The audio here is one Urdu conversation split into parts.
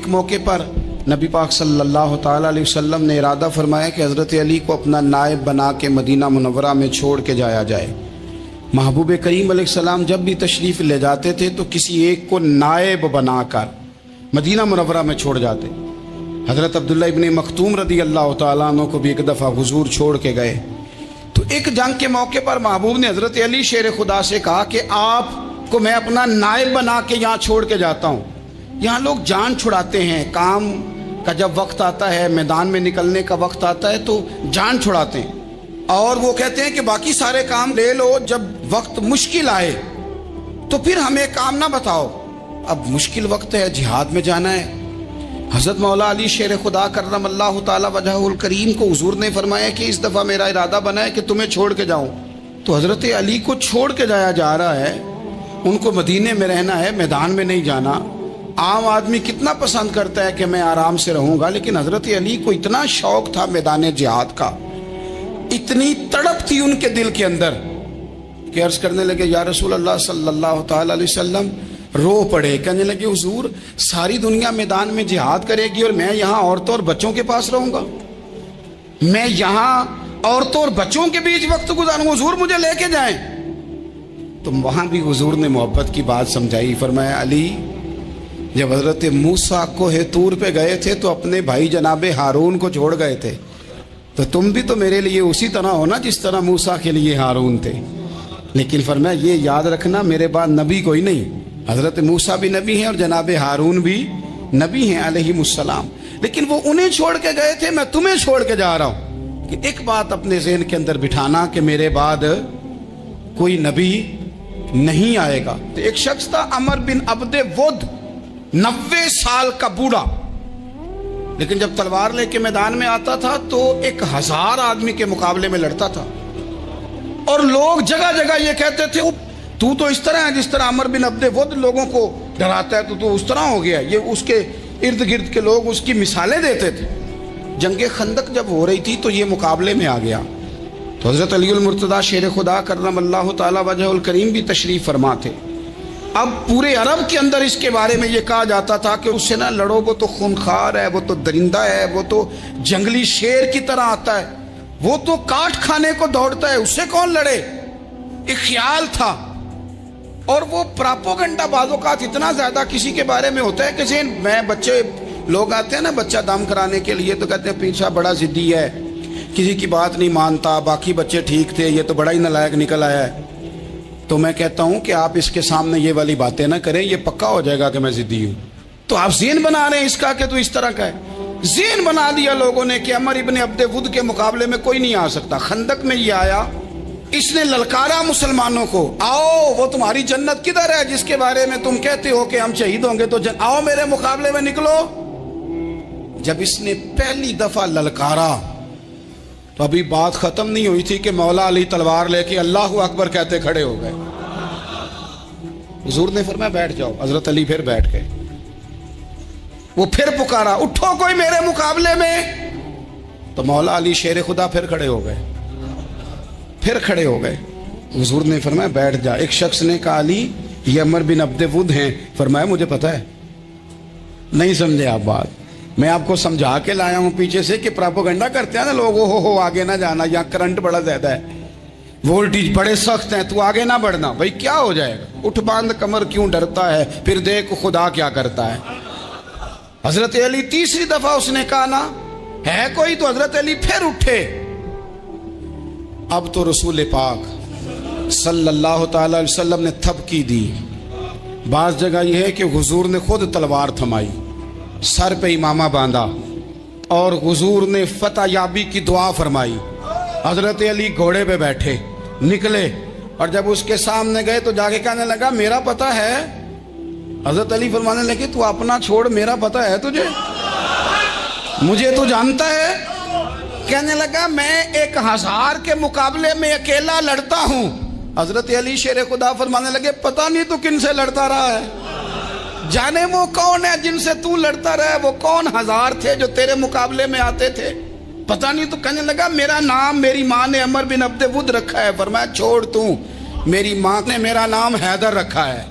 ایک موقع پر نبی پاک صلی اللہ تعالیٰ علیہ وسلم نے ارادہ فرمایا کہ حضرت علی کو اپنا نائب بنا کے مدینہ منورہ میں چھوڑ کے جایا جائے۔ محبوب کریم علیہ السلام جب بھی تشریف لے جاتے تھے تو کسی ایک کو نائب بنا کر مدینہ منورہ میں چھوڑ جاتے۔ حضرت عبداللہ ابن مختوم رضی اللہ تعالیٰ عنہ کو بھی ایک دفعہ حضور چھوڑ کے گئے تو ایک جنگ کے موقع پر محبوب نے حضرت علی شیر خدا سے کہا کہ آپ کو میں اپنا نائب بنا کے یہاں چھوڑ کے جاتا ہوں۔ یہاں لوگ جان چھڑاتے ہیں، کام کا جب وقت آتا ہے، میدان میں نکلنے کا وقت آتا ہے تو جان چھڑاتے ہیں، اور وہ کہتے ہیں کہ باقی سارے کام لے لو، جب وقت مشکل آئے تو پھر ہمیں کام نہ بتاؤ۔ اب مشکل وقت ہے، جہاد میں جانا ہے۔ حضرت مولا علی شیر خدا کرم اللہ تعالی وجہہ الکریم کو حضور نے فرمایا کہ اس دفعہ میرا ارادہ بنا ہے کہ تمہیں چھوڑ کے جاؤں۔ تو حضرت علی کو چھوڑ کے جایا جا رہا ہے، ان کو مدینے میں رہنا ہے، میدان میں نہیں جانا۔ عام آدمی کتنا پسند کرتا ہے کہ میں آرام سے رہوں گا، لیکن حضرت علی کو اتنا شوق تھا میدان جہاد کا، اتنی تڑپ تھی ان کے دل کے اندر کہ عرض کرنے لگے یا رسول اللہ صلی اللہ تعالی علیہ وسلم، رو پڑے، کہنے لگے حضور ساری دنیا میدان میں جہاد کرے گی اور میں یہاں عورتوں اور بچوں کے پاس رہوں گا، میں یہاں عورتوں اور بچوں کے بیچ وقت گزاروں، حضور مجھے لے کے جائیں۔ تو وہاں بھی حضور نے محبت کی بات سمجھائی، فرمایا علی جب حضرت موسیٰ کوہ طور پہ گئے تھے تو اپنے بھائی جناب ہارون کو چھوڑ گئے تھے، تو تم بھی تو میرے لیے اسی طرح ہو نا جس طرح موسیٰ کے لیے ہارون تھے۔ لیکن فرمایا یہ یاد رکھنا میرے بعد نبی کوئی نہیں، حضرت موسیٰ بھی نبی ہیں اور جناب ہارون بھی نبی ہیں علیہم السلام، لیکن وہ انہیں چھوڑ کے گئے تھے، میں تمہیں چھوڑ کے جا رہا ہوں۔ کہ ایک بات اپنے ذہن کے اندر بٹھانا کہ میرے بعد کوئی نبی نہیں آئے گا۔ تو ایک شخص تھا عمر بن عبد ود، 90 سال کا بوڑھا، لیکن جب تلوار لے کے میدان میں آتا تھا تو 1000 آدمی کے مقابلے میں لڑتا تھا، اور لوگ جگہ جگہ یہ کہتے تھے تو اس طرح ہے جس طرح عمر بن عبد ود لوگوں کو ڈراتا ہے، تو اس طرح ہو گیا۔ یہ اس کے ارد گرد کے لوگ اس کی مثالیں دیتے تھے۔ جنگ خندق جب ہو رہی تھی تو یہ مقابلے میں آ گیا، تو حضرت علی المرتضیٰ شیر خدا کرم اللہ تعالی وجہ الکریم بھی تشریف فرما تھے۔ اب پورے عرب کے اندر اس کے بارے میں یہ کہا جاتا تھا کہ اس سے نہ لڑو، وہ تو خونخوار ہے، وہ تو درندہ ہے، وہ تو جنگلی شیر کی طرح آتا ہے، وہ تو کاٹ کھانے کو دوڑتا ہے، اس سے کون لڑے۔ ایک خیال تھا، اور وہ پراپوگنڈا بعض اوقات اتنا زیادہ کسی کے بارے میں ہوتا ہے کہ ذہن میں بچے لوگ آتے ہیں نا بچہ دم کرانے کے لیے، تو کہتے ہیں پیچھا بڑا ضدی ہے، کسی کی بات نہیں مانتا، باقی بچے ٹھیک تھے، یہ تو بڑا ہی نالائق نکل آیا ہے۔ تو میں کہتا ہوں کہ آپ اس کے سامنے یہ والی باتیں نہ کریں، یہ پکا ہو جائے گا کہ میں ضدی ہوں۔ تو آپ ذہن بنا رہے ہیں اس کا کہ تو اس طرح کا ہے، ذہن بنا دیا لوگوں نے کہ عمر ابن عبد ود کے مقابلے میں کوئی نہیں آ سکتا۔ خندق میں یہ آیا، اس نے للکارا مسلمانوں کو، آؤ وہ تمہاری جنت کدھر ہے جس کے بارے میں تم کہتے ہو کہ ہم شہید ہوں گے، تو آؤ میرے مقابلے میں نکلو۔ جب اس نے پہلی دفعہ للکارا تو ابھی بات ختم نہیں ہوئی تھی کہ مولا علی تلوار لے کے اللہ اکبر کہتے کھڑے ہو گئے۔ حضور نے فرمایا بیٹھ جاؤ، حضرت علی پھر بیٹھ گئے۔ وہ پھر پکارا اٹھو کوئی میرے مقابلے میں، تو مولا علی شیر خدا پھر کھڑے ہو گئے، پھر کھڑے ہو گئے۔ حضور نے فرمایا بیٹھ جا۔ ایک شخص نے کہا علی یہ عمر بن عبد ود ہیں، فرمایا مجھے پتا ہے، نہیں سمجھے آپ بات، میں آپ کو سمجھا کے لایا ہوں پیچھے سے کہ پراپوگنڈا کرتے ہیں نا لوگ، ہو آگے نہ جانا، یہاں کرنٹ بڑا زیادہ ہے، وولٹیج بڑے سخت ہیں، تو آگے نہ بڑھنا۔ بھائی کیا ہو جائے گا، اٹھ باندھ کمر کیوں ڈرتا ہے، پھر دیکھ خدا کیا کرتا ہے۔ حضرت علی تیسری دفعہ اس نے کہا نا ہے کوئی، تو حضرت علی پھر اٹھے۔ اب تو رسول پاک صلی اللہ تعالی علیہ وسلم نے تھپکی دی۔ بعض جگہ یہ ہے کہ حضور نے خود تلوار تھمائی، سر پہ امامہ باندھا، اور حضور نے فتح یابی کی دعا فرمائی۔ حضرت علی گھوڑے پہ بیٹھے نکلے، اور جب اس کے سامنے گئے تو جا کے کہنے لگا میرا پتہ ہے۔ حضرت علی فرمانے لگے تو اپنا چھوڑ، میرا پتہ ہے تجھے، مجھے تو جانتا ہے۔ کہنے لگا میں 1000 کے مقابلے میں اکیلا لڑتا ہوں۔ حضرت علی شیر خدا فرمانے لگے پتہ نہیں تو کن سے لڑتا رہا ہے، جانے وہ کون ہے جن سے تو لڑتا رہا ہے، وہ کون 1000 تھے جو تیرے مقابلے میں آتے تھے، پتہ نہیں۔ تو کہنے لگا میرا نام میری ماں نے عمر بن عبد ود رکھا ہے۔ فرمایا چھوڑ تو، میری ماں نے میرا نام حیدر رکھا ہے۔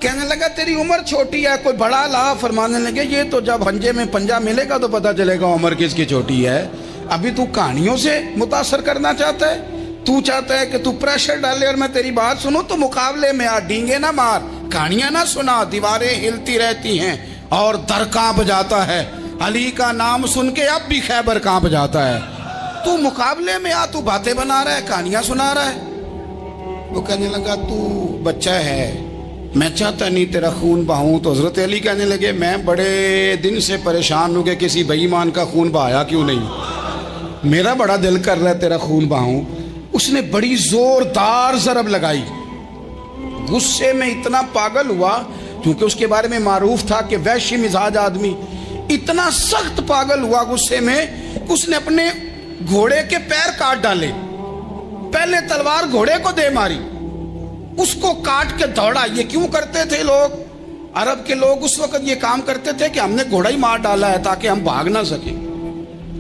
کہنے لگا تیری عمر چھوٹی ہے، کوئی بڑا لا۔ فرمانے لگے یہ تو جب ہنجے میں پنجہ ملے گا تو پتہ چلے گا عمر کس کی چھوٹی ہے، ابھی تو کہانیوں سے متاثر کرنا چاہتا ہے، تو چاہتا ہے کہ تو پریشر ڈالے اور میں تیری بات سنوں، تو مقابلے میں آ، ڈینگے نہ مار، کہانیاں نہ سنا، دیواریں ہلتی رہتی ہیں اور در کانپ جاتا ہے، علی کا نام سن کے اب بھی خیبر کانپ جاتا ہے، تو مقابلے میں آ، تو باتیں بنا رہا ہے، کہانیاں سنا رہا ہے۔ وہ کہنے لگا تو بچہ ہے، میں چاہتا نہیں تیرا خون بہاؤں۔ تو حضرت علی کہنے لگے میں بڑے دن سے پریشان ہوں کہ کسی بے ایمان کا خون بہایا کیوں نہیں، میرا بڑا دل کر رہا ہے تیرا خون بہاؤں۔ اس نے بڑی زوردار ضرب لگائی، غصے میں اتنا پاگل ہوا، کیونکہ اس کے بارے میں معروف تھا کہ وحشی مزاج آدمی، اتنا سخت پاگل ہوا غصے میں کہ اس نے اپنے گھوڑے کے پیر کاٹ ڈالے، پہلے تلوار گھوڑے کو دے ماری، اس کو کاٹ کے دوڑا۔ یہ کیوں کرتے تھے لوگ، عرب کے لوگ اس وقت یہ کام کرتے تھے کہ ہم نے گھوڑا ہی مار ڈالا ہے تاکہ ہم بھاگ نہ سکیں،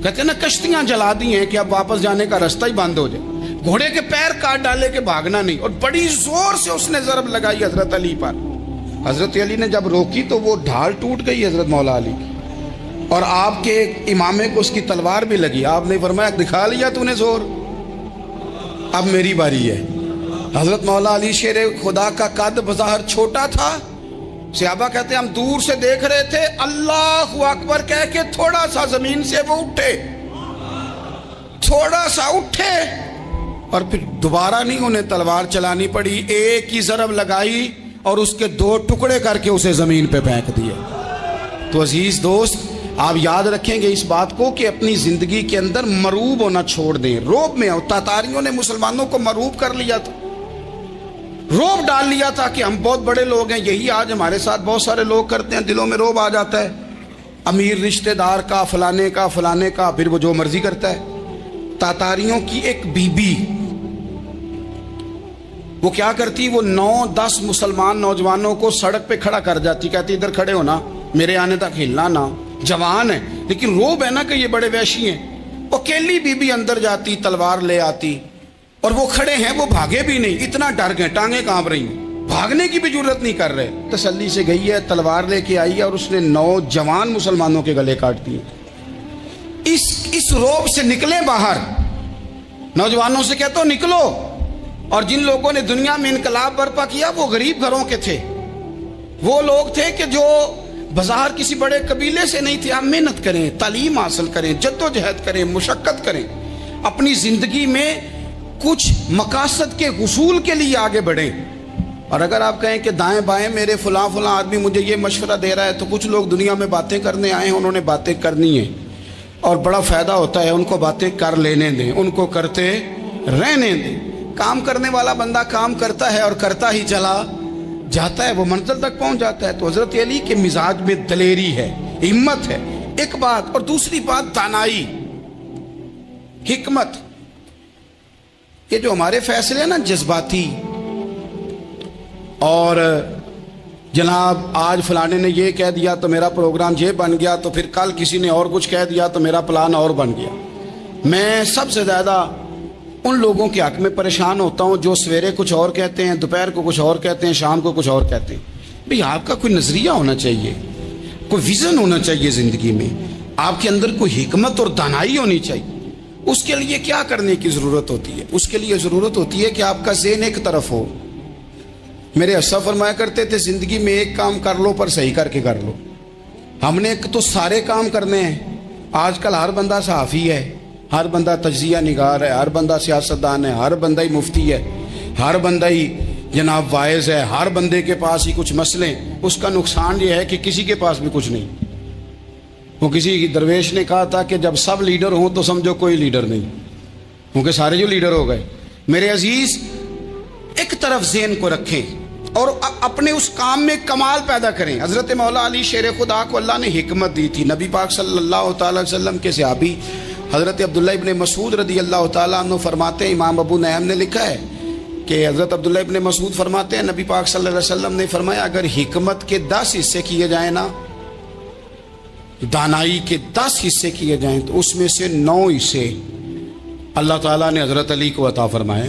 کہتے ہیں نا کشتیاں جلا دی ہیں کہ اب واپس جانے کا راستہ ہی بند ہو جائے، گھوڑے کے پیر کاٹ ڈالے کہ بھاگنا نہیں، اور بڑی زور سے اس نے ضرب لگائی حضرت علی پر۔ حضرت علی نے جب روکی تو وہ ڈھال ٹوٹ گئی حضرت مولا علی کی، اور آپ کے امامے کو اس کی تلوار بھی لگی۔ آپ نے فرمایا دکھا لیا تو نے زور، اب میری باری ہے۔ حضرت مولا علی شیر خدا کا قد بظاہر چھوٹا تھا، صحابہ کہتے ہیں ہم دور سے دیکھ رہے تھے، اللہ اکبر کہہ کے تھوڑا سا زمین سے وہ اٹھے، تھوڑا سا اٹھے، اور پھر دوبارہ نہیں انہیں تلوار چلانی پڑی، ایک ہی ضرب لگائی اور اس کے دو ٹکڑے کر کے اسے زمین پہ پھینک دیے۔ تو عزیز دوست، آپ یاد رکھیں گے اس بات کو کہ اپنی زندگی کے اندر مروب ہونا چھوڑ دیں۔ روب میں تاتاریوں نے مسلمانوں کو مروب کر لیا تھا، روب ڈال لیا تھا کہ ہم بہت بڑے لوگ ہیں، یہی آج ہمارے ساتھ بہت سارے لوگ کرتے ہیں، دلوں میں روب آ جاتا ہے، امیر رشتہ دار کا، فلانے کا، فلانے کا، پھر وہ جو مرضی کرتا ہے۔ تاتاریوں کی ایک بی بی، وہ کیا کرتی، وہ 9-10 مسلمان نوجوانوں کو سڑک پہ کھڑا کر جاتی، کہتی ادھر کھڑے ہونا، میرے آنے تک ہلنا نہ، جوان ہے لیکن روب ہے نا کہ یہ بڑے وحشی ہیں۔ اکیلی بی بی اندر جاتی، تلوار لے آتی، اور وہ کھڑے ہیں، وہ بھاگے بھی نہیں، اتنا ڈر گئے، ٹانگیں کانپ رہی ہیں، بھاگنے کی بھی جرت نہیں کر رہے، تسلی سے گئی ہے، تلوار لے کے آئی ہے، اور اس نے 9 جوان مسلمانوں کے گلے کاٹ دیے۔ اس روب سے نکلیں باہر، نوجوانوں سے کہتا ہوں نکلو۔ اور جن لوگوں نے دنیا میں انقلاب برپا کیا وہ غریب گھروں کے تھے، وہ لوگ تھے کہ جو بظاہر کسی بڑے قبیلے سے نہیں تھے۔ آپ محنت کریں، تعلیم حاصل کریں، جد و جہد کریں، مشقت کریں، اپنی زندگی میں کچھ مقاصد کے حصول کے لیے آگے بڑھیں۔ اور اگر آپ کہیں کہ دائیں بائیں میرے فلاں آدمی مجھے یہ مشورہ دے رہا ہے، تو کچھ لوگ دنیا میں باتیں کرنے آئے ہیں، انہوں نے باتیں کرنی ہیں اور بڑا فائدہ ہوتا ہے، ان کو باتیں کر لینے دیں، ان کو کرتے رہنے دیں۔ کام کرنے والا بندہ کام کرتا ہے اور کرتا ہی چلا جاتا ہے، وہ منزل تک پہنچ جاتا ہے۔ تو حضرت علی کے مزاج میں دلیری ہے، ہمت ہے، ایک بات، اور دوسری بات دانائی، حکمت۔ یہ جو ہمارے فیصلے ہیں نا جذباتی، اور جناب آج فلانے نے یہ کہہ دیا تو میرا پروگرام یہ بن گیا، تو پھر کل کسی نے اور کچھ کہہ دیا تو میرا پلان اور بن گیا۔ میں سب سے زیادہ ان لوگوں کے حق میں پریشان ہوتا ہوں جو سویرے کچھ اور کہتے ہیں، دوپہر کو کچھ اور کہتے ہیں، شام کو کچھ اور کہتے ہیں۔ بھئی آپ کا کوئی نظریہ ہونا چاہیے، کوئی ویژن ہونا چاہیے زندگی میں، آپ کے اندر کوئی حکمت اور دانائی ہونی چاہیے۔ اس کے لیے کیا کرنے کی ضرورت ہوتی ہے؟ اس کے لیے ضرورت ہوتی ہے کہ آپ کا ذہن ایک طرف ہو۔ میرے اسلاف فرمایا کرتے تھے زندگی میں ایک کام کر لو پر صحیح کر کے کر لو۔ ہم نے تو سارے کام کرنے ہیں۔ آج کل ہر بندہ صحافی ہے، ہر بندہ تجزیہ نگار ہے، ہر بندہ سیاستدان ہے، ہر بندہ ہی مفتی ہے، ہر بندہ ہی جناب واعظ ہے، ہر بندے کے پاس ہی کچھ مسئلے۔ اس کا نقصان یہ ہے کہ کسی کے پاس بھی کچھ نہیں۔ وہ کسی درویش نے کہا تھا کہ جب سب لیڈر ہوں تو سمجھو کوئی لیڈر نہیں، کیونکہ سارے جو لیڈر ہو گئے۔ میرے عزیز، ایک طرف ذہن کو رکھیں اور اپنے اس کام میں کمال پیدا کریں۔ حضرت مولا علی شیر خدا کو اللہ نے حکمت دی تھی۔ نبی پاک صلی اللہ تعالی وسلم کے صحابی حضرت عبداللہ ابن مسعود رضی اللہ تعالیٰ عنہ فرماتے ہیں، امام ابو نعیم نے لکھا ہے کہ حضرت عبداللہ ابن مسعود فرماتے ہیں نبی پاک صلی اللہ علیہ وسلم نے فرمایا اگر حکمت کے 10 حصے کیے جائیں نا، دانائی کے 10 حصے کیے جائیں، تو اس میں سے 9 حصے اللہ تعالیٰ نے حضرت علی کو عطا فرمائے۔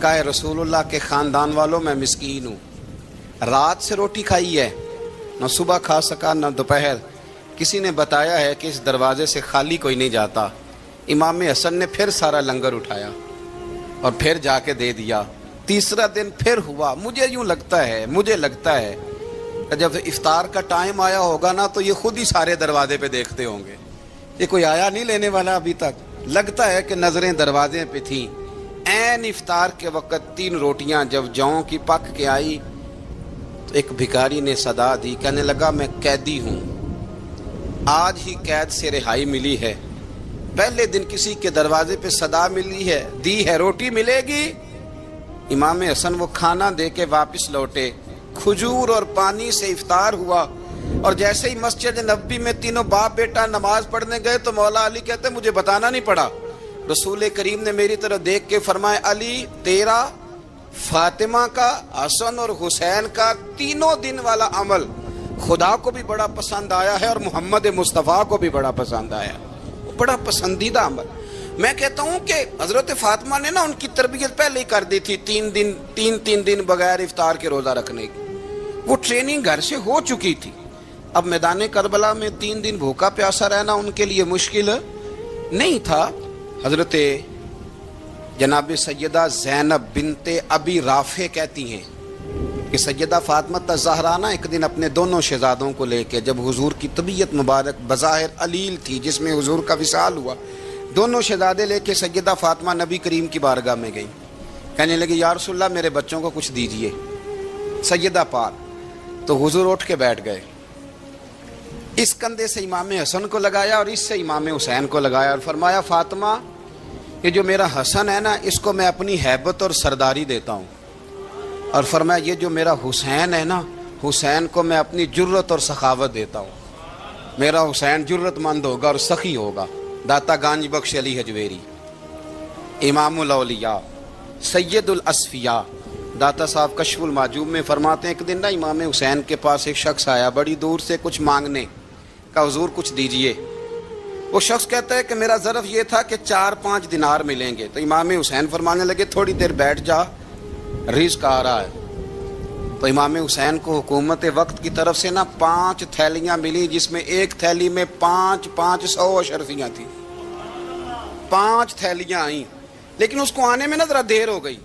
کہا ہے رسول اللہ کے خاندان والوں میں مسکین ہوں، رات سے روٹی کھائی ہے، نہ صبح کھا سکا نہ دوپہر، کسی نے بتایا ہے کہ اس دروازے سے خالی کوئی نہیں جاتا۔ امام حسن نے پھر سارا لنگر اٹھایا اور پھر جا کے دے دیا۔ تیسرا دن پھر ہوا۔ مجھے لگتا ہے کہ جب افطار کا ٹائم آیا ہوگا نا تو یہ خود ہی سارے دروازے پہ دیکھتے ہوں گے، یہ کوئی آیا نہیں لینے والا ابھی تک۔ لگتا ہے کہ نظریں دروازے پہ تھیں۔ عین افطار کے وقت 3 روٹیاں جب جاؤں کی پک کے آئی تو ایک بھکاری نے صدا دی، کہنے لگا میں قیدی ہوں، آج ہی قید سے رہائی ملی ہے، پہلے دن کسی کے دروازے پہ صدا ملی ہے، دی ہے روٹی ملے گی۔ امام حسن وہ کھانا دے کے واپس لوٹے، کھجور اور پانی سے افطار ہوا، اور جیسے ہی مسجد نبوی میں تینوں باپ بیٹا نماز پڑھنے گئے تو مولا علی کہتے مجھے بتانا نہیں پڑا، رسول کریم نے میری طرف دیکھ کے فرمایا علی تیرا، فاطمہ کا، حسن اور حسین کا 3 دن والا عمل خدا کو بھی بڑا پسند آیا ہے اور محمد مصطفیٰ کو بھی بڑا پسند آیا، بڑا پسندیدہ عمل۔ میں کہتا ہوں کہ حضرت فاطمہ نے نا ان کی تربیت پہلے ہی کر دی تھی، 3 دن بغیر افطار کے روزہ رکھنے کی، وہ ٹریننگ گھر سے ہو چکی تھی۔ اب میدان کربلا میں 3 دن بھوکا پیاسا رہنا ان کے لیے مشکل نہیں تھا۔ حضرت جناب سیدہ زینب بنت ابی رافع کہتی ہیں کہ سیدہ فاطمہ الزہرا نا ایک دن اپنے دونوں شہزادوں کو لے کے، جب حضور کی طبیعت مبارک بظاہر علیل تھی جس میں حضور کا وصال ہوا، دونوں شہزادے لے کے سیدہ فاطمہ نبی کریم کی بارگاہ میں گئی، کہنے لگی یا رسول اللہ میرے بچوں کو کچھ دیجئے سیدہ پاک۔ تو حضور اٹھ کے بیٹھ گئے، اس کندھے سے امام حسن کو لگایا اور اس سے امام حسین کو لگایا اور فرمایا فاطمہ یہ جو میرا حسن ہے نا اس کو میں اپنی ہیبت اور سرداری دیتا ہوں، اور فرمایا یہ جو میرا حسین ہے نا حسین کو میں اپنی جرت اور سخاوت دیتا ہوں، میرا حسین جرت مند ہوگا اور سخی ہوگا۔ داتا گانج بخش علی حجویری، امام الاولیاء، سید الاصفیاء، داتا صاحب کشف المعجوب میں فرماتے ہیں ایک دن نا امام حسین کے پاس ایک شخص آیا بڑی دور سے کچھ مانگنے کا، حضور کچھ دیجئے۔ وہ شخص کہتا ہے کہ میرا ظرف یہ تھا کہ 4-5 دینار ملیں گے، تو امام حسین فرمانے لگے تھوڑی دیر بیٹھ جا، رزق آ رہا ہے۔ تو امام حسین کو حکومت وقت کی طرف سے نا 5 تھیلیاں ملی، جس میں ایک تھیلی میں 500 اشرفیاں تھیں، 5 تھیلیاں آئیں، لیکن اس کو آنے میں نا ذرا دیر ہو گئی۔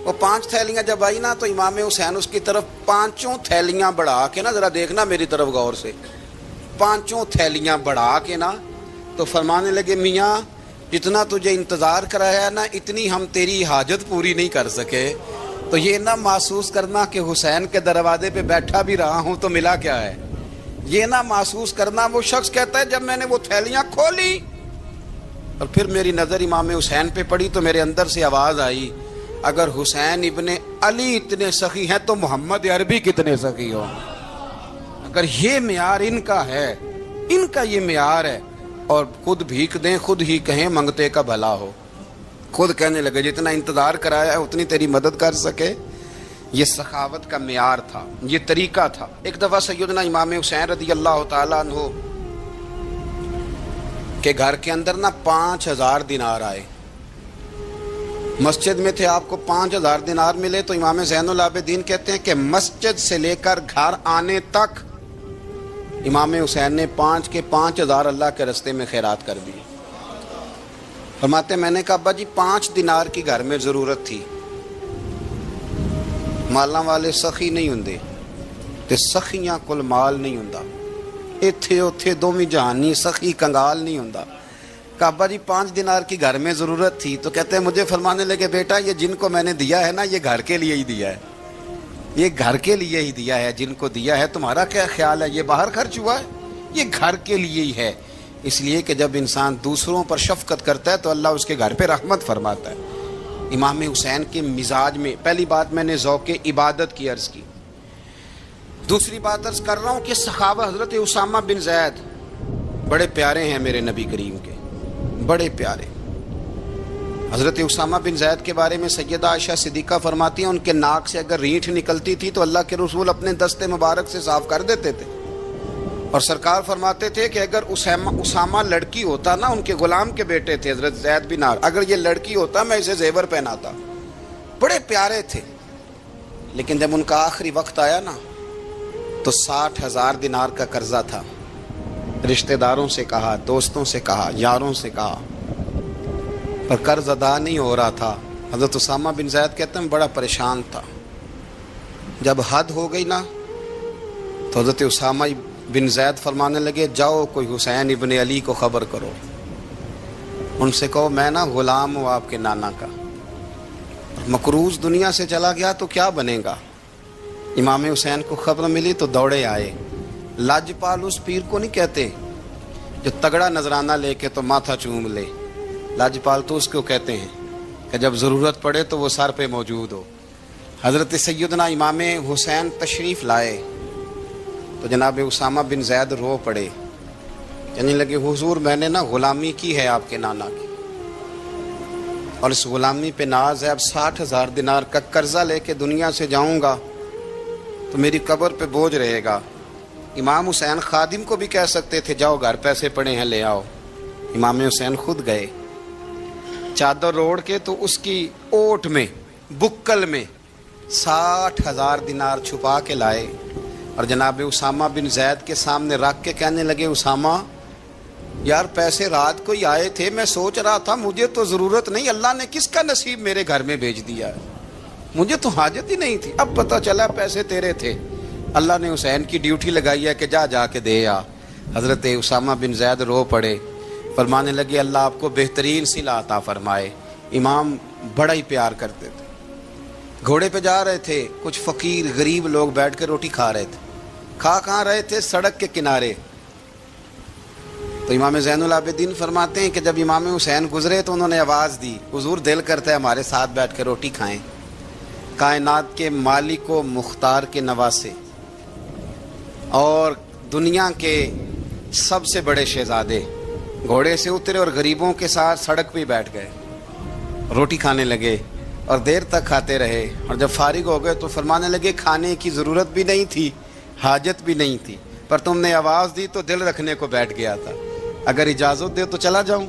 وہ 5 تھیلیاں جب آئی نا تو امام حسین اس کی طرف 5 تھیلیاں بڑھا کے نا، ذرا دیکھنا میری طرف غور سے، 5 تھیلیاں بڑھا کے نا تو فرمانے لگے میاں جتنا تجھے انتظار کرایا نا اتنی ہم تیری حاجت پوری نہیں کر سکے، تو یہ نہ محسوس کرنا کہ حسین کے دروازے پہ بیٹھا بھی رہا ہوں تو ملا کیا ہے، یہ نہ محسوس کرنا۔ وہ شخص کہتا ہے جب میں نے وہ تھیلیاں کھولی اور پھر میری نظر امام حسین پہ پڑی تو میرے اندر سے آواز آئی اگر حسین ابن علی اتنے سخی ہیں تو محمد عربی کتنے سخی ہوں۔ اگر یہ معیار ان کا ہے، ان کا یہ معیار ہے، اور خود بھیک دیں خود ہی کہیں منگتے کا بھلا ہو، خود کہنے لگے جتنا انتظار کرایا ہے اتنی تیری مدد کر سکے، یہ سخاوت کا معیار تھا، یہ طریقہ تھا۔ ایک دفعہ سیدنا امام حسین رضی اللہ تعالیٰ عنہ کے گھر کے اندر نا 5000 دینار آئے، مسجد میں تھے، آپ کو 5000 دینار ملے تو امام زین العابدین کہتے ہیں کہ مسجد سے لے کر گھر آنے تک امام حسین نے 5 کے 5000 اللہ کے رستے میں خیرات کر دی۔ فرماتے میں نے کہا ابا جی 5 دینار کی گھر میں ضرورت تھی، مالاں والے سخی نہیں ہوندے تے سخیاں کل مال نہیں ہوندا، ایتھے اوتھے دوویں جہانی سخی کنگال نہیں ہوندا۔ کہا ابا جی 5 دینار کی گھر میں ضرورت تھی، تو کہتے ہیں مجھے فرمانے لگے بیٹا یہ جن کو میں نے دیا ہے نا یہ گھر کے لیے ہی دیا ہے، یہ گھر کے لیے ہی دیا ہے، جن کو دیا ہے تمہارا کیا خیال ہے یہ باہر خرچ ہوا ہے، یہ گھر کے لیے ہی ہے۔ اس لیے کہ جب انسان دوسروں پر شفقت کرتا ہے تو اللہ اس کے گھر پہ رحمت فرماتا ہے۔ امام حسین کے مزاج میں پہلی بات میں نے ذوق عبادت کی عرض کی، دوسری بات عرض کر رہا ہوں کہ صحابہ حضرت اسامہ بن زید بڑے پیارے ہیں میرے نبی کریم کے، بڑے پیارے۔ حضرت اسامہ بن زید کے بارے میں سیدہ عائشہ صدیقہ فرماتی ہیں ان کے ناک سے اگر رینٹھ نکلتی تھی تو اللہ کے رسول اپنے دستے مبارک سے صاف کر دیتے تھے، اور سرکار فرماتے تھے کہ اگر اسامہ لڑکی ہوتا نا، ان کے غلام کے بیٹے تھے حضرت زید بن عامر، اگر یہ لڑکی ہوتا میں اسے زیور پہناتا، بڑے پیارے تھے، لیکن جب ان کا آخری وقت آیا نا تو 60,000 دینار کا قرضہ تھا۔ رشتہ داروں سے کہا، دوستوں سے کہا، یاروں سے کہا، پر قرض ادا نہیں ہو رہا تھا۔ حضرت اسامہ بن زید کہتے ہیں بڑا پریشان تھا۔ جب حد ہو گئی نا تو حضرت اسامہ بن زید فرمانے لگے جاؤ کوئی حسین ابن علی کو خبر کرو، ان سے کہو میں نا غلام ہوں آپ کے نانا کا، مقروض دنیا سے چلا گیا تو کیا بنے گا۔ امام حسین کو خبر ملی تو دوڑے آئے۔ لاجپال اس پیر کو نہیں کہتے جو تگڑا نذرانہ لے کے تو ماتھا چوم لے، لاجپال تو اس کو کہتے ہیں کہ جب ضرورت پڑے تو وہ سر پہ موجود ہو۔ حضرت سیدنا امام حسین تشریف لائے تو جناب اسامہ بن زید رو پڑے، کہنے لگے حضور میں نے نا غلامی کی ہے آپ کے نانا کی، اور اس غلامی پہ ناز ہے، اب 60,000 دینار کا قرضہ لے کے دنیا سے جاؤں گا تو میری قبر پہ بوجھ رہے گا۔ امام حسین خادم کو بھی کہہ سکتے تھے جاؤ گھر پیسے پڑے ہیں لے آؤ، امام حسین خود گئے، چادر اوڑھ کے تو اس کی اوٹ میں بکل میں 60,000 دینار چھپا کے لائے اور جناب اسامہ بن زید کے سامنے رکھ کے کہنے لگے اسامہ یار پیسے رات کو ہی آئے تھے، میں سوچ رہا تھا مجھے تو ضرورت نہیں، اللہ نے کس کا نصیب میرے گھر میں بھیج دیا ہے، مجھے تو حاجت ہی نہیں تھی، اب پتہ چلا پیسے تیرے تھے، اللہ نے حسین کی ڈیوٹی لگائی ہے کہ جا کے دے آ۔ حضرت اسامہ بن زید رو پڑے، فرمانے لگے اللہ آپ کو بہترین صلہ عطا فرمائے۔ امام بڑا ہی پیار کرتے تھے، گھوڑے پہ جا رہے تھے، کچھ فقیر غریب لوگ بیٹھ کے روٹی کھا رہے تھے، کہاں رہے تھے؟ سڑک کے کنارے۔ تو امام زین العابدین فرماتے ہیں کہ جب امام حسین گزرے تو انہوں نے آواز دی حضور دل کرتا ہے ہمارے ساتھ بیٹھ کے روٹی کھائیں۔ کائنات کے مالک و مختار کے نواسے اور دنیا کے سب سے بڑے شہزادے گھوڑے سے اترے اور غریبوں کے ساتھ سڑک پہ بیٹھ گئے، روٹی کھانے لگے اور دیر تک کھاتے رہے، اور جب فارغ ہو گئے تو فرمانے لگے کھانے کی ضرورت بھی نہیں تھی، حاجت بھی نہیں تھی، پر تم نے آواز دی تو دل رکھنے کو بیٹھ گیا تھا، اگر اجازت دے تو چلا جاؤں۔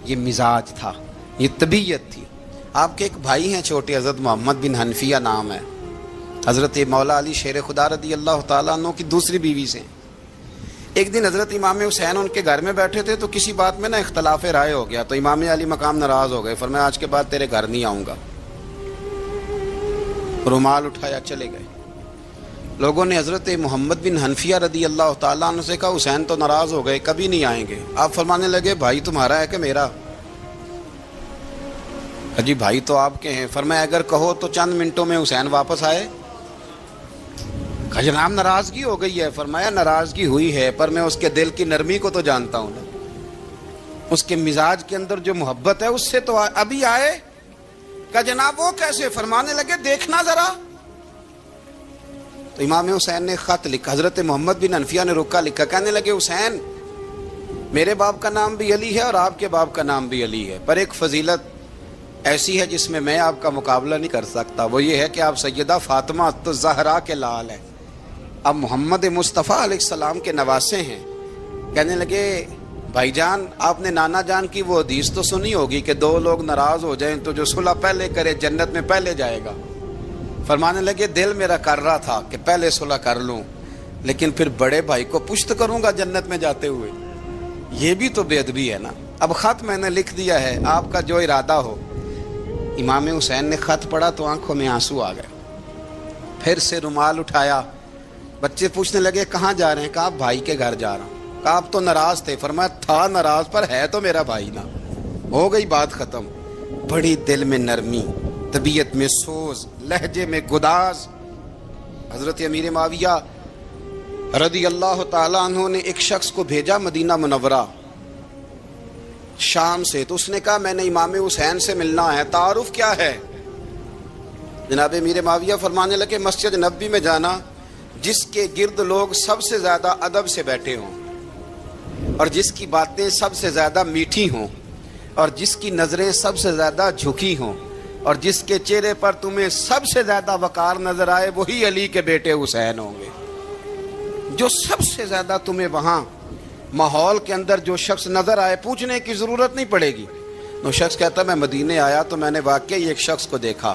یہ مزاج تھا، یہ طبیعت تھی۔ آپ کے ایک بھائی ہیں چھوٹے، حضرت محمد بن حنفیہ نام ہے، حضرت مولا علی شیر خدا رضی اللہ تعالیٰ عنہ کی دوسری بیوی سے۔ ایک دن حضرت امام حسین ان کے گھر میں بیٹھے تھے تو کسی بات میں نا اختلاف رائے ہو گیا، تو امام علی مقام ناراض ہو گئے، فرمایا آج کے بعد تیرے گھر نہیں آؤں گا، رومال اٹھایا چلے گئے۔ لوگوں نے حضرت محمد بن حنفیہ رضی اللہ تعالیٰ عنہ سے کہا حسین تو ناراض ہو گئے، کبھی نہیں آئیں گے۔ آپ فرمانے لگے بھائی تمہارا ہے کہ میرا؟ جی بھائی تو آپ کے ہیں۔ فرمایا اگر کہو تو چند منٹوں میں حسین واپس آئے۔ جناب ناراضگی ہو گئی ہے۔ فرمایا ناراضگی ہوئی ہے پر میں اس کے دل کی نرمی کو تو جانتا ہوں نا، اس کے مزاج کے اندر جو محبت ہے اس سے تو ابھی آئے۔ کہا جناب وہ کیسے؟ فرمانے لگے دیکھنا ذرا۔ تو امام حسین نے خط لکھا، حضرت محمد بن حنفیہ نے رکا لکھا، کہنے لگے حسین میرے باپ کا نام بھی علی ہے اور آپ کے باپ کا نام بھی علی ہے، پر ایک فضیلت ایسی ہے جس میں میں آپ کا مقابلہ نہیں کر سکتا، وہ یہ ہے کہ آپ سیدہ فاطمہ الزہرا کے لال ہیں، اب محمد مصطفیٰ علیہ السلام کے نواسے ہیں۔ کہنے لگے بھائی جان آپ نے نانا جان کی وہ حدیث تو سنی ہوگی کہ دو لوگ ناراض ہو جائیں تو جو صلح پہلے کرے جنت میں پہلے جائے گا۔ فرمانے لگے دل میرا کر رہا تھا کہ پہلے صلح کر لوں، لیکن پھر بڑے بھائی کو پشت کروں گا جنت میں جاتے ہوئے، یہ بھی تو بے ادبی ہے نا۔ اب خط میں نے لکھ دیا ہے، آپ کا جو ارادہ ہو۔ امام حسین نے خط پڑھا تو آنکھوں میں آنسو آ گئے، پھر سے رومال اٹھایا۔ بچے پوچھنے لگے کہاں جا رہے ہیں؟ کہا بھائی کے گھر جا رہا ہوں۔ کہا آپ تو ناراض تھے؟ فرمایا تھا ناراض پر ہے تو میرا بھائی نا، ہو گئی بات ختم۔ بڑی دل میں نرمی، طبیعت میں سوز، لہجے میں گداز۔ حضرت امیر معاویہ رضی اللہ تعالیٰ عنہ نے ایک شخص کو بھیجا مدینہ منورہ شام سے، تو اس نے کہا میں نے امام حسین سے ملنا ہے، تعارف کیا ہے؟ جناب امیر معاویہ فرمانے لگے مسجد نبوی میں جانا جس کے گرد لوگ سب سے زیادہ ادب سے بیٹھے ہوں اور جس کی باتیں سب سے زیادہ میٹھی ہوں اور جس کی نظریں سب سے زیادہ جھکی ہوں اور جس کے چہرے پر تمہیں سب سے زیادہ وقار نظر آئے وہی علی کے بیٹے حسین ہوں گے۔ جو سب سے زیادہ تمہیں وہاں ماحول کے اندر جو شخص نظر آئے پوچھنے کی ضرورت نہیں پڑے گی، وہ شخص کہتا میں مدینے آیا تو میں نے واقعی ایک شخص کو دیکھا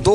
2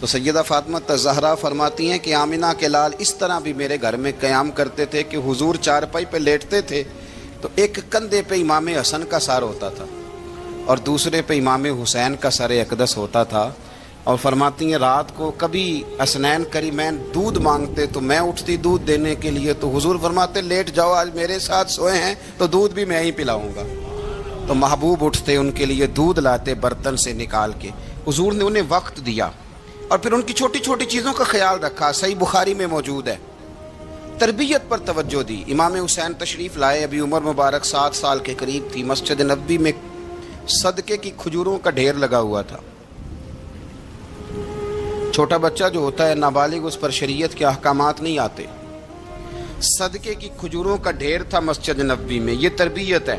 تو سیدہ فاطمہ الزہرا فرماتی ہیں کہ آمنہ کے لال اس طرح بھی میرے گھر میں قیام کرتے تھے کہ حضور چارپائی پہ لیٹتے تھے تو ایک کندھے پہ امام حسن کا سر ہوتا تھا اور دوسرے پہ امام حسین کا سر اقدس ہوتا تھا، اور فرماتی ہیں رات کو کبھی حسنین کریمین دودھ مانگتے تو میں اٹھتی دودھ دینے کے لیے، تو حضور فرماتے لیٹ جاؤ، آج میرے ساتھ سوئے ہیں تو دودھ بھی میں ہی پلاؤں گا۔ تو محبوب اٹھتے ان کے لیے دودھ لاتے برتن سے نکال کے، حضور نے انہیں وقت دیا اور پھر ان کی چھوٹی چھوٹی چیزوں کا خیال رکھا۔ صحیح بخاری میں موجود ہے، تربیت پر توجہ دی۔ امام حسین تشریف لائے، ابھی عمر مبارک 7 سال کے قریب تھی، مسجد نبوی میں صدقے کی کھجوروں کا ڈھیر لگا ہوا تھا۔ چھوٹا بچہ جو ہوتا ہے نابالغ، اس پر شریعت کے احکامات نہیں آتے۔ صدقے کی کھجوروں کا ڈھیر تھا مسجد نبوی میں۔ یہ تربیت ہے،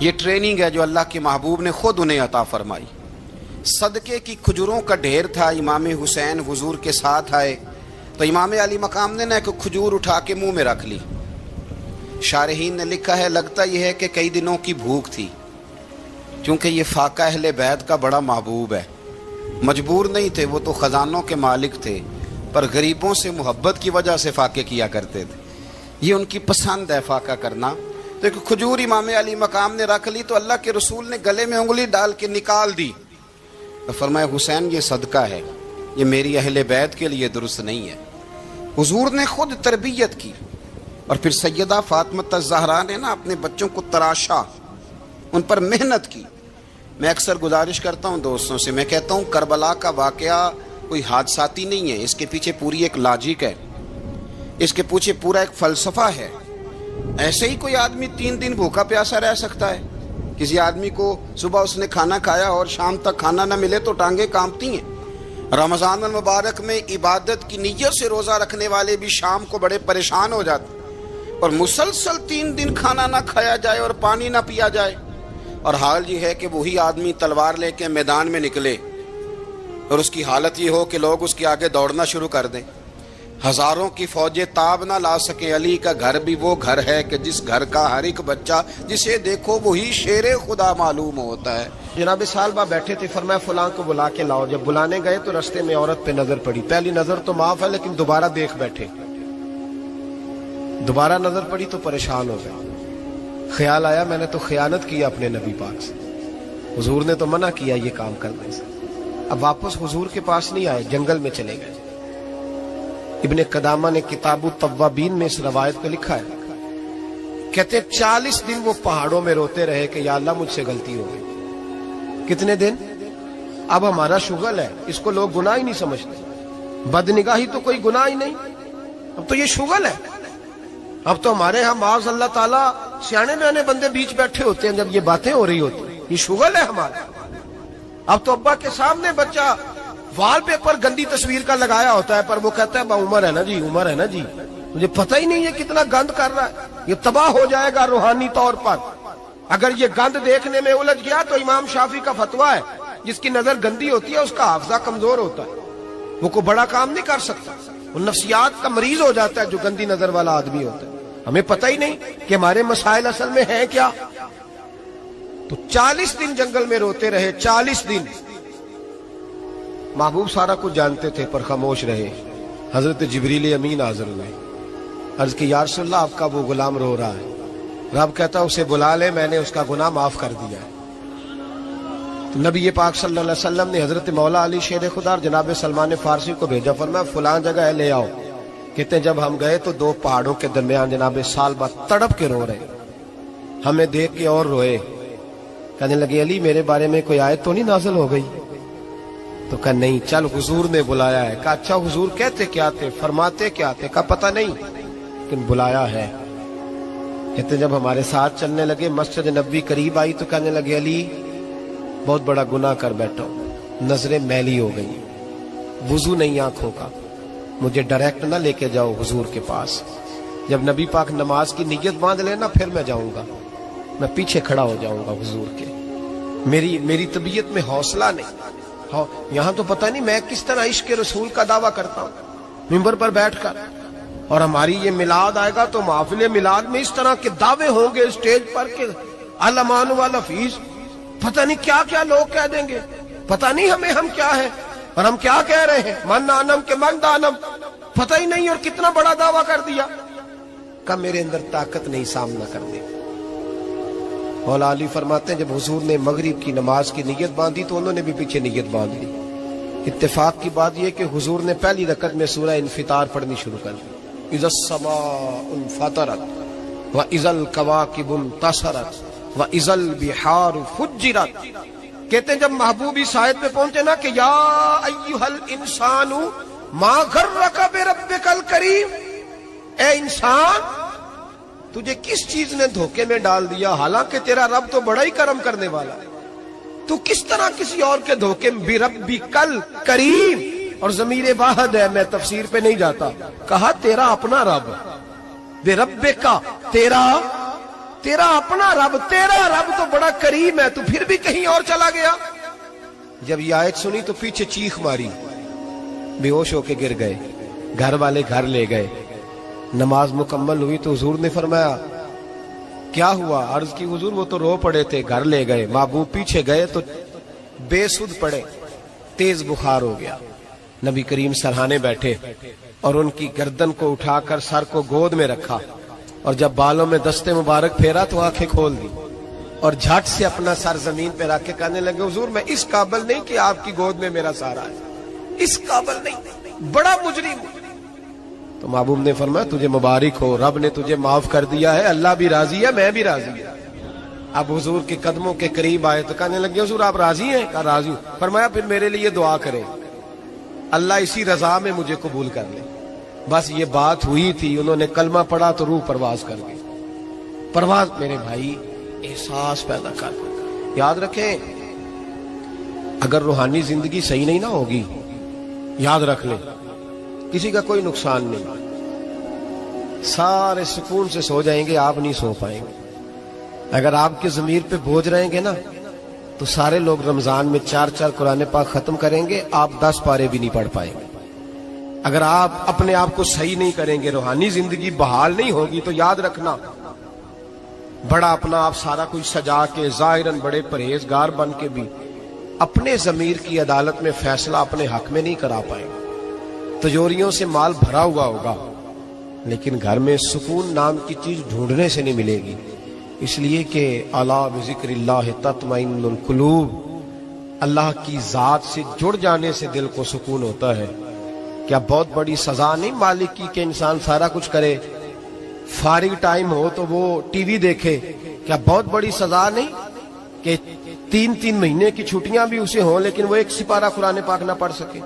یہ ٹریننگ ہے جو اللہ کے محبوب نے خود انہیں عطا فرمائی۔ صدقے کی کھجوروں کا ڈھیر تھا، امام حسین حضور کے ساتھ آئے تو امام علی مقام نے ایک کھجور اٹھا کے منہ میں رکھ لی۔ شارحین نے لکھا ہے لگتا یہ ہے کہ کئی دنوں کی بھوک تھی، کیونکہ یہ فاقہ اہل بیت کا بڑا محبوب ہے۔ مجبور نہیں تھے، وہ تو خزانوں کے مالک تھے، پر غریبوں سے محبت کی وجہ سے فاقے کیا کرتے تھے۔ یہ ان کی پسند ہے فاقہ کرنا۔ تو ایک کھجور امام علی مقام نے رکھ لی تو اللہ کے رسول نے گلے میں انگلی ڈال کے نکال دی، تو فرمایا حسین یہ صدقہ ہے، یہ میری اہل بیت کے لیے درست نہیں ہے۔ حضور نے خود تربیت کی، اور پھر سیدہ فاطمہ الزہرا نے اپنے بچوں کو تراشا، ان پر محنت کی۔ میں اکثر گزارش کرتا ہوں دوستوں سے، میں کہتا ہوں کربلا کا واقعہ کوئی حادثاتی نہیں ہے، اس کے پیچھے پوری ایک لاجک ہے، اس کے پیچھے پورا ایک فلسفہ ہے۔ ایسے ہی کوئی آدمی 3 دن بھوکا پیاسا رہ سکتا ہے؟ کسی آدمی کو صبح اس نے کھانا کھایا اور شام تک کھانا نہ ملے تو ٹانگیں کانپتی ہیں۔ رمضان المبارک میں عبادت کی نیت سے روزہ رکھنے والے بھی شام کو بڑے پریشان ہو جاتے، اور مسلسل 3 دن کھانا نہ کھایا جائے اور پانی نہ پیا جائے، اور حال یہ ہے کہ وہی آدمی تلوار لے کے میدان میں نکلے اور اس کی حالت یہ ہو کہ لوگ اس کے آگے دوڑنا شروع کر دیں، ہزاروں کی فوجیں تاب نہ لا سکیں۔ علی کا گھر بھی وہ گھر ہے کہ جس گھر کا ہر ایک بچہ جسے دیکھو وہی شیر خدا معلوم ہوتا ہے۔ جناب صالبہ بیٹھے تھے، فرمایا فلاں کو بلا کے لاؤ۔ جب بلانے گئے تو رستے میں عورت پہ نظر پڑی، پہلی نظر تو معاف ہے لیکن دوبارہ دیکھ بیٹھے، دوبارہ نظر پڑی تو پریشان ہو گئے۔ خیال آیا میں نے تو خیانت کی اپنے نبی پاک سے، حضور نے تو منع کیا یہ کام کرنے سے۔ اب واپس حضور کے پاس نہیں آئے، جنگل میں چلے گئے۔ ابن قدامہ نے کتاب التوابین میں اس روایت کو لکھا ہے، کہتے 40 دن وہ پہاڑوں میں روتے رہے کہ یا اللہ مجھ سے غلطی ہو گئی۔ کتنے دن؟ اب ہمارا شغل ہے، اس کو لوگ گناہ ہی نہیں سمجھتے، بدنگاہی تو کوئی گناہ ہی نہیں، اب تو یہ شغل ہے۔ اب تو ہمارے ہاں معاذ اللہ تعالیٰ سیانے بیانے بندے بیچ بیٹھے ہوتے ہیں جب یہ باتیں ہو رہی ہوتی ہیں، یہ شغل ہے ہمارا۔ اب تو ابا کے سامنے بچہ وال پیپر گندی تصویر کا لگایا ہوتا ہے، پر وہ کہتا ہے عمر ہے نا جی، عمر ہے نا جی، مجھے پتہ ہی نہیں یہ کتنا گند کر رہا ہے، یہ تباہ ہو جائے گا روحانی طور پر اگر یہ گند دیکھنے میں الجھ گیا۔ تو امام شافعی کا فتویٰ ہے جس کی نظر گندی ہوتی ہے اس کا حافظہ کمزور ہوتا ہے، وہ کوئی بڑا کام نہیں کر سکتا، وہ نفسیات کا مریض ہو جاتا ہے جو گندی نظر والا آدمی ہوتا ہے۔ ہمیں پتہ ہی نہیں کہ ہمارے مسائل اصل میں ہیں کیا۔ تو 40 دن جنگل میں روتے رہے، 40 دن۔ محبوب سارا کچھ جانتے تھے پر خاموش رہے۔ حضرت جبریل امین حاضر ہوئے، عرض کہ یا رسول اللہ آپ کا وہ غلام رو رہا ہے۔ رب کہتا اسے بلا لے، میں نے اس کا گناہ معاف کر دیا ہے۔ تو نبی پاک صلی اللہ علیہ وسلم نے حضرت مولا علی شیر خدا اور جناب سلمان فارسی کو بھیجا، فرمایا فلاں جگہ ہے لے آؤ۔ کہتے ہیں جب ہم گئے تو 2 پہاڑوں کے درمیان جناب صالبہ تڑپ کے رو رہے، ہمیں دیکھ کے اور روئے، کہنے لگے علی میرے بارے میں کوئی آیت تو نہیں نازل ہو گئی؟ تو کہا نہیں، چل حضور نے بلایا ہے۔ کہا اچھا حضور کہتے کیا تھے، فرماتے کیا تھے؟ کہا پتہ نہیں لیکن بلایا ہے۔ کہتے جب ہمارے ساتھ چلنے لگے، مسجد نبوی قریب آئی تو کہنے لگے علی بہت بڑا گناہ کر بیٹھا ہوں، نظریں میلی ہو گئی، وضو نہیں آنکھوں کا، مجھے ڈائریکٹ نہ لے کے جاؤ حضور کے پاس، جب نبی پاک نماز کی نیت باندھ لینا پھر میں جاؤں گا، میں پیچھے کھڑا ہو جاؤں گا حضور کے، میری طبیعت میں حوصلہ نہیں۔ یہاں تو پتہ نہیں میں کس طرح عشق رسول کا دعویٰ کرتا ہوں منبر پر بیٹھ کر، اور ہماری یہ میلاد آئے گا تو محفل میلاد میں اس طرح کے دعوے ہوں گے اسٹیج پر کہ علمان والحفیظ، پتہ نہیں کیا کیا لوگ کہہ دیں گے، پتہ نہیں ہم کیا ہے۔ اور ہم کیا کہہ رہے ہیں؟ من دانم کے من دانم، پتہ ہی نہیں اور کتنا بڑا دعویٰ کر دیا کہ میرے اندر طاقت نہیں سامنا کرنے۔ مولا علی فرماتے ہیں جب حضور نے مغرب کی نماز کی نیت باندھی تو انہوں نے بھی پیچھے نیت باندھ لی۔ اتفاق کی بات یہ کہ حضور نے پہلی رکعت میں سورہ انفطار پڑھنی شروع کر دی، اذا السماء انفطرت واذا الکواکب انتصرت واذا البحار فجرت۔ کہتے ہیں جب محبوب اس آیت پہ پہنچے نا کہ یا ایھا الانسان ما غرک بربک الکریم، اے انسان تجھے کس چیز نے دھوکے میں ڈال دیا، حالانکہ تیرا رب تو بڑا ہی کرم کرنے والا ہے، تو کس طرح کسی اور کے دھوکے میں بربک الکریم، اور ضمیر واحد ہے، میں تفسیر پہ نہیں جاتا، کہا تیرا اپنا رب، بربک تیرا اپنا رب، تیرا رب تو بڑا کریم ہے، تو پھر بھی کہیں اور چلا گیا۔ جب یہ آیت سنی تو پیچھے چیخ ماری، بے ہوش ہو کے گر گئے، گھر والے گھر لے گئے، نماز مکمل ہوئی تو حضور نے فرمایا کیا ہوا؟ عرض کی حضور وہ تو رو پڑے تھے، گھر لے گئے، محبوب پیچھے گئے تو بے سدھ پڑے، تیز بخار ہو گیا۔ نبی کریم سرہانے بیٹھے اور ان کی گردن کو اٹھا کر سر کو گود میں رکھا، اور جب بالوں میں دستے مبارک پھیرا تو آنکھیں کھول دی اور جھٹ سے اپنا سر زمین پہ رکھ کے کہنے لگے حضور میں اس قابل نہیں کہ آپ کی گود میں میرا سارا ہے، اس قابل نہیں، بڑا مجرم ہوں۔ تو محبوب نے فرمایا تجھے مبارک ہو، رب نے تجھے معاف کر دیا ہے، اللہ بھی راضی ہے، میں بھی راضی ہوں۔ اب حضور کے قدموں کے قریب آئے تو کہنے لگے حضور آپ راضی ہیں؟ کہا راضی ہوں۔ فرمایا پھر میرے لیے دعا کریں، اللہ اسی رضا میں مجھے قبول کر لے۔ بس یہ بات ہوئی تھی، انہوں نے کلمہ پڑھا تو روح پرواز کر گئی۔ پرواز میرے بھائی احساس پیدا کر، یاد رکھیں اگر روحانی زندگی صحیح نہیں نہ ہوگی، یاد رکھ لیں کسی کا کوئی نقصان نہیں، سارے سکون سے سو جائیں گے، آپ نہیں سو پائیں گے۔ اگر آپ کے ضمیر پہ بوجھ رہیں گے نا تو سارے لوگ رمضان میں 4 قرآن پاک ختم کریں گے، آپ 10 پارے بھی نہیں پڑھ پائیں گے۔ اگر آپ اپنے آپ کو صحیح نہیں کریں گے، روحانی زندگی بحال نہیں ہوگی، تو یاد رکھنا بڑا اپنا آپ سارا کچھ سجا کے ظاہراً بڑے پرہیزگار بن کے بھی اپنے ضمیر کی عدالت میں فیصلہ اپنے حق میں نہیں کرا پائیں گے۔ تجوریوں سے مال بھرا ہوا ہوگا لیکن گھر میں سکون نام کی چیز ڈھونڈنے سے نہیں ملے گی، اس لیے کہ الا بذکر اللہ تطمئن القلوب، اللہ کی ذات سے جڑ جانے سے دل کو سکون ہوتا ہے۔ کیا بہت بڑی سزا نہیں مالک کی کہ انسان سارا کچھ کرے، فارغ ٹائم ہو تو وہ ٹی وی دیکھے؟ کیا بہت بڑی سزا نہیں کہ 3 مہینے کی چھٹیاں بھی اسے ہوں لیکن وہ 1 سپارہ قرآن پاک نہ پڑھ سکے؟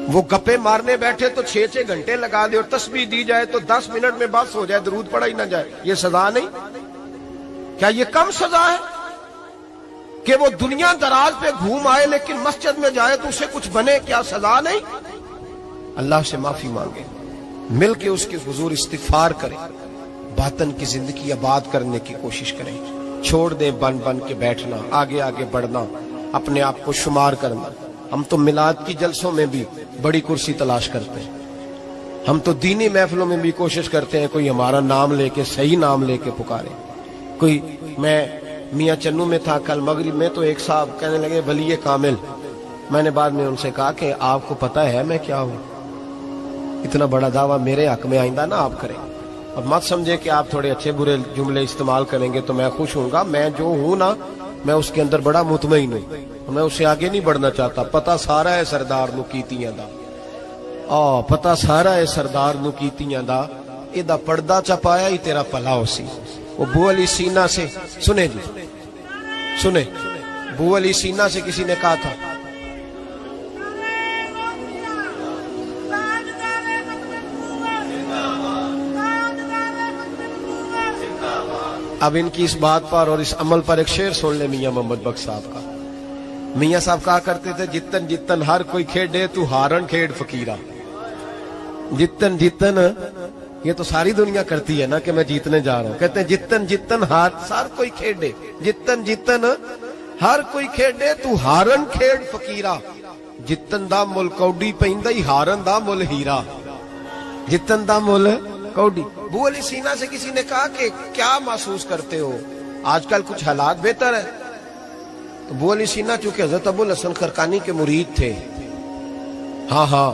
وہ گپے مارنے بیٹھے تو 6 گھنٹے لگا دے اور تسبیح دی جائے تو 10 منٹ میں بس ہو جائے، درود پڑھا ہی نہ جائے، یہ سزا نہیں؟ کیا یہ کم سزا ہے کہ وہ دنیا دراز پہ گھوم آئے لیکن مسجد میں جائے تو اسے کچھ بنے؟ کیا سزا نہیں؟ اللہ سے معافی مانگے، مل کے اس کے حضور استغفار کریں، باطن کی زندگی آباد کرنے کی کوشش کریں، چھوڑ دیں بن کے بیٹھنا، آگے آگے بڑھنا، اپنے آپ کو شمار کرنا۔ ہم تو میلاد کی جلسوں میں بھی بڑی کرسی تلاش کرتے ہیں، ہم تو دینی محفلوں میں بھی کوشش کرتے ہیں کوئی ہمارا نام لے کے، صحیح نام لے کے پکارے۔ کوئی میں میاں چنو میں تھا کل مغرب میں، تو ایک صاحب کہنے لگے ولی کامل، میں نے بعد میں ان سے کہا کہ آپ کو پتہ ہے میں کیا ہوں؟ اتنا بڑا دعویٰ میرے حق میں آئندہ نہ آپ کریں، اب مت سمجھے کہ آپ تھوڑے اچھے برے جملے استعمال کریں گے تو میں خوش ہوں گا، میں جو ہوں نا میں اس کے اندر بڑا مطمئن ہوں، میں اسے آگے نہیں بڑھنا چاہتا۔ پتہ سارا ہے سردار نو کیتیاں دا، پتہ سارا ہے سردار نو کیتیاں دا، ایدہ پردہ چپایا ہی تیرا پلا ہو سی۔ وہ بو علی سینہ سے سنے جی، سنے بو علی سینہ سے کسی نے کہا تھا اب ان کی اس بات پر اور اس عمل پر ایک شعر سن لے میاں محمد بخش صاحب کا۔ میاں صاحب کہا کرتے تھے جتن جتن ہر کوئی کھیڑے تو ہارن کھیڑ فقیرہ۔ جتن جتن یہ تو ساری دنیا کرتی ہے نا کہ میں جیتنے جا رہا ہوں، کہتے ہیں جتن جتن ہر کوئی کھیڑے، جتن جتن ہر کوئی کھیڑے تو ہارن کھیڑ فقیرہ۔ جتن دا مل کوڈی پہندہ ہی ہارن دا مل ہیرا، جتن دا مل کوڈی۔ بو علی سینہ سے کسی نے کہا کہ کیا محسوس کرتے ہو آج کل؟ کچھ حالات بہتر ہے؟ تو ابو علی سینا چونکہ حضرت ابو الحسن خرقانی کے مرید تھے، ہاں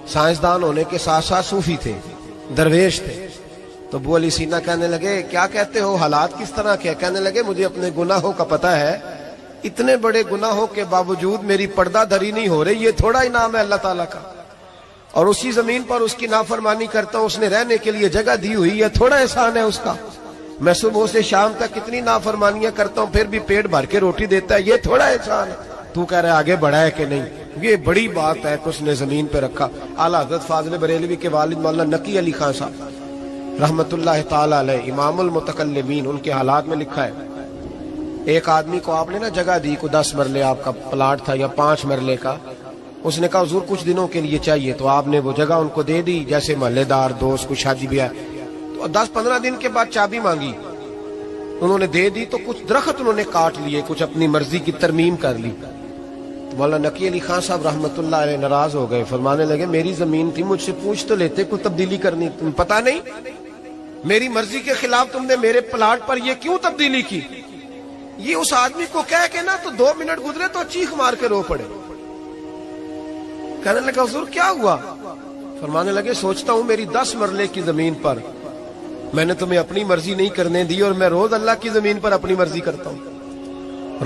سائنسدان ہونے کے ساتھ ساتھ صوفی تھے، درویش تھے، تو ابو علی سینا کہنے لگے کیا کہتے ہو، حالات کس طرح کے؟ کہنے لگے مجھے اپنے گناہوں کا پتہ ہے، اتنے بڑے گناہوں کے باوجود میری پردہ دھری نہیں ہو رہی، یہ تھوڑا انعام ہے اللہ تعالیٰ کا، اور اسی زمین پر اس کی نافرمانی کرتا ہوں، اس نے رہنے کے لیے جگہ دی ہوئی ہے، تھوڑا احسان ہے اس کا، میں صبح سے شام تک کتنی نافرمانیاں کرتا ہوں پھر بھی پیٹ بھر کے روٹی دیتا ہے، یہ تھوڑا احسان ہے، تو کہہ رہا ہے آگے بڑھا ہے کہ نہیں، یہ بڑی بات ہے کہ اس نے زمین پہ رکھا۔ اعلیٰ حضرت فاضل بریلوی کے والد مولانا نقی علی خان صاحب رحمت اللہ تعالی علیہ، امام المتکلمین، ان کے حالات میں لکھا ہے ایک آدمی کو آپ نے نا جگہ دی، کو 10 مرلے آپ کا پلاٹ تھا یا 5 مرلے کا، اس نے کہا حضور کچھ دنوں کے لیے چاہیے، تو آپ نے وہ جگہ ان کو دے دی، جیسے محلے دار دوست کو شادی بھی ہے، تو 10-15 دن کے بعد چابی مانگی، انہوں نے دے دی، تو کچھ درخت انہوں نے کاٹ لیے، کچھ اپنی مرضی کی ترمیم کر لی، تو مولانا نقی علی خان صاحب رحمت اللہ علیہ ناراض ہو گئے، فرمانے لگے میری زمین تھی، مجھ سے پوچھ تو لیتے، کوئی تبدیلی کرنی، تم پتہ نہیں میری مرضی کے خلاف تم نے میرے پلاٹ پر یہ کیوں تبدیلی کی؟ یہ اس آدمی کو کہہ کے نا تو 2 منٹ گزرے تو چیخ مار کے رو پڑے، کہنے لگا حضور کیا ہوا؟ فرمانے لگے سوچتا ہوں میری 10 مرلے کی زمین پر میں نے تمہیں اپنی مرضی نہیں کرنے دی، اور میں روز اللہ کی زمین پر اپنی مرضی کرتا ہوں،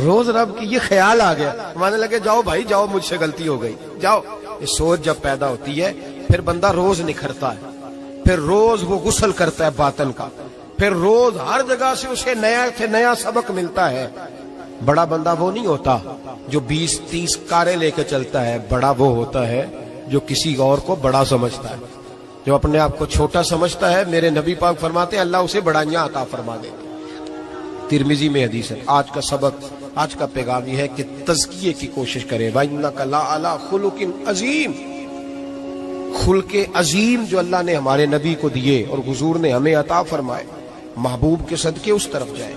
روز رب کی، یہ خیال آ گیا، فرمانے لگے جاؤ بھائی جاؤ، مجھ سے غلطی ہو گئی، جاؤ۔ یہ سوچ جب پیدا ہوتی ہے پھر بندہ روز نکھرتا ہے، پھر روز وہ غسل کرتا ہے باطن کا، پھر روز ہر جگہ سے اسے نیا سے نیا سبق ملتا ہے۔ بڑا بندہ وہ نہیں ہوتا جو 20-30 کاریں لے کے چلتا ہے، بڑا وہ ہوتا ہے جو کسی اور کو بڑا سمجھتا ہے، جو اپنے آپ کو چھوٹا سمجھتا ہے، میرے نبی پاک فرماتے ہیں اللہ اسے بڑائیاں عطا فرما دے۔ ترمذی میں حدیث ہے۔ آج کا سبق، آج کا پیغام یہ ہے کہ تزکیے کی کوشش کریں، وَإِنَّكَ لَعَلَىٰ خُلُقٍ عَظِيمٍ، خلق عظیم جو اللہ نے ہمارے نبی کو دیے اور حضور نے ہمیں عطا فرمائے، محبوب کے صدقے اس طرف جائیں،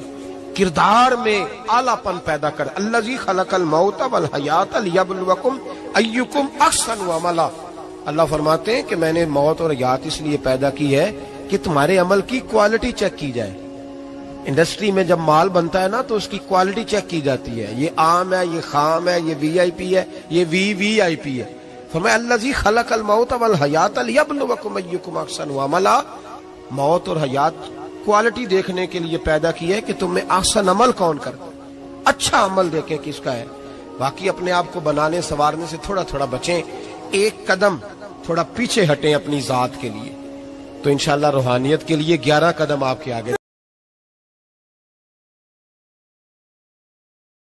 کردار میں اعلیٰ پن پیدا کر۔ الذی خلق الموت والحیات لیبلوکم ایکم احسن عملا، اللہ فرماتے ہیں کہ میں نے موت اور حیات اس لیے پیدا کی ہے کہ تمہارے عمل کی کوالٹی چیک کی جائے۔ انڈسٹری میں جب مال بنتا ہے نا تو اس کی کوالٹی چیک کی جاتی ہے، یہ عام ہے، یہ خام ہے، یہ وی آئی پی ہے، یہ وی آئی پی ہے۔ فرمایا الذی خلق الموت والحیات لیبلوکم ایکم احسن عملا، موت اور حیات کوالٹی دیکھنے کے لیے پیدا کی ہے کہ تم میں احسن عمل کون کرتا، اچھا عمل دیکھیں کس کا ہے۔ باقی اپنے آپ کو بنانے سنوارنے سے تھوڑا تھوڑا بچیں، ایک قدم تھوڑا پیچھے ہٹیں اپنی ذات کے لیے، تو انشاءاللہ روحانیت کے لیے 11 قدم آپ کے آگے